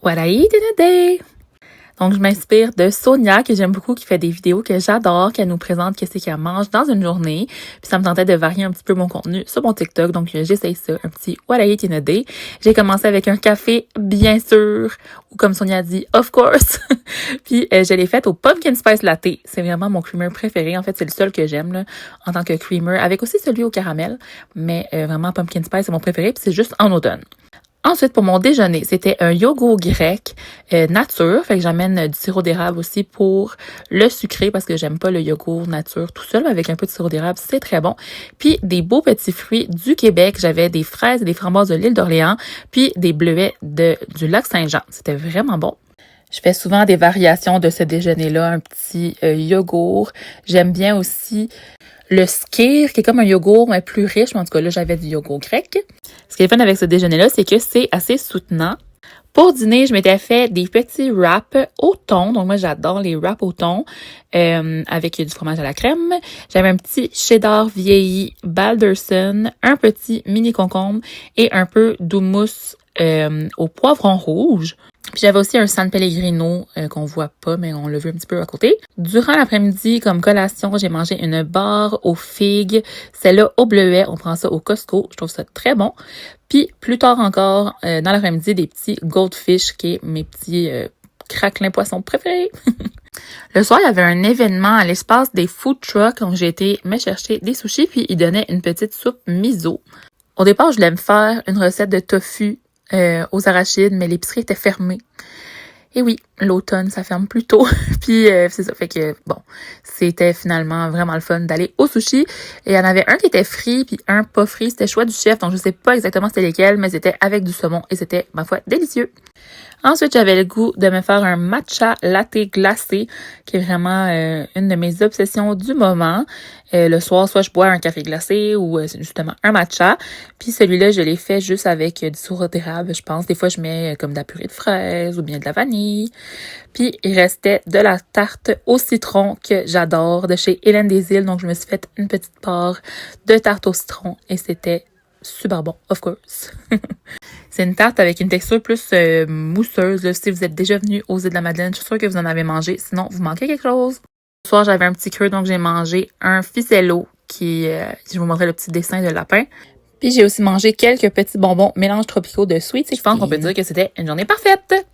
What I eat in a day! Donc, je m'inspire de Sonia, que j'aime beaucoup, qui fait des vidéos que j'adore, qu'elle nous présente qu'est-ce qu'elle mange dans une journée. Puis ça me tentait de varier un petit peu mon contenu sur mon TikTok, donc j'essaye ça, un petit What I eat in a day. J'ai commencé avec un café, bien sûr, ou comme Sonia dit, of course. Puis je l'ai faite au pumpkin spice latte. C'est vraiment mon creamer préféré. En fait, c'est le seul que j'aime là, en tant que creamer, avec aussi celui au caramel. Mais vraiment, pumpkin spice, c'est mon préféré, puis c'est juste en automne. Ensuite, pour mon déjeuner, c'était un yogourt grec nature. Fait que j'amène du sirop d'érable aussi pour le sucré parce que j'aime pas le yogourt nature tout seul. Mais avec un peu de sirop d'érable, c'est très bon. Puis des beaux petits fruits du Québec. J'avais des fraises et des framboises de l'île d'Orléans. Puis des bleuets du lac Saint-Jean. C'était vraiment bon. Je fais souvent des variations de ce déjeuner-là, un petit yogourt. J'aime bien aussi le skyr, qui est comme un yogourt, mais plus riche. Mais en tout cas, là, j'avais du yogourt grec. Ce qui est fun avec ce déjeuner-là, c'est que c'est assez soutenant. Pour dîner, je m'étais fait des petits wraps au thon. Donc, moi, j'adore les wraps au thon avec du fromage à la crème. J'avais un petit cheddar vieilli Balderson, un petit mini concombre et un peu d'houmous au poivron rouge. Puis j'avais aussi un San Pellegrino qu'on voit pas, mais on l'a vu un petit peu à côté. Durant l'après-midi, comme collation, j'ai mangé une barre aux figues. Celle-là au bleuet, on prend ça au Costco. Je trouve ça très bon. Puis plus tard encore, dans l'après-midi, des petits goldfish, qui est mes petits craquelins poissons préférés. Le soir, il y avait un événement à l'espace des food trucks. Donc j'ai été me chercher des sushis, puis ils donnaient une petite soupe miso. Au départ, je voulais me faire une recette de tofu aux arachides, mais l'épicerie était fermée. Et oui, l'automne, ça ferme plus tôt. Puis c'est ça, fait que bon, c'était finalement vraiment le fun d'aller au sushi. Et il y en avait un qui était frit, puis un pas frit. C'était choix du chef, donc je sais pas exactement c'était lesquels, mais c'était avec du saumon et c'était, ma foi, délicieux. Ensuite, j'avais le goût de me faire un matcha latte glacé, qui est vraiment une de mes obsessions du moment. Le soir, soit je bois un café glacé ou justement un matcha. Puis celui-là, je l'ai fait juste avec du sirop d'érable, je pense. Des fois, je mets comme de la purée de fraises ou bien de la vanille. Puis il restait de la tarte au citron que j'adore de chez Hélène des Îles. Donc, je me suis fait une petite part de tarte au citron et c'était super bon, of course. C'est une tarte avec une texture plus mousseuse. Là. Si vous êtes déjà venu aux Îles-de-la-Madeleine, je suis sûre que vous en avez mangé. Sinon, vous manquez quelque chose. Ce soir, j'avais un petit creux, donc j'ai mangé un ficello qui, je vous montrerai le petit dessin de lapin. Puis j'ai aussi mangé quelques petits bonbons mélanges tropicaux de Sweet 16. Je pense qu'on peut dire que c'était une journée parfaite.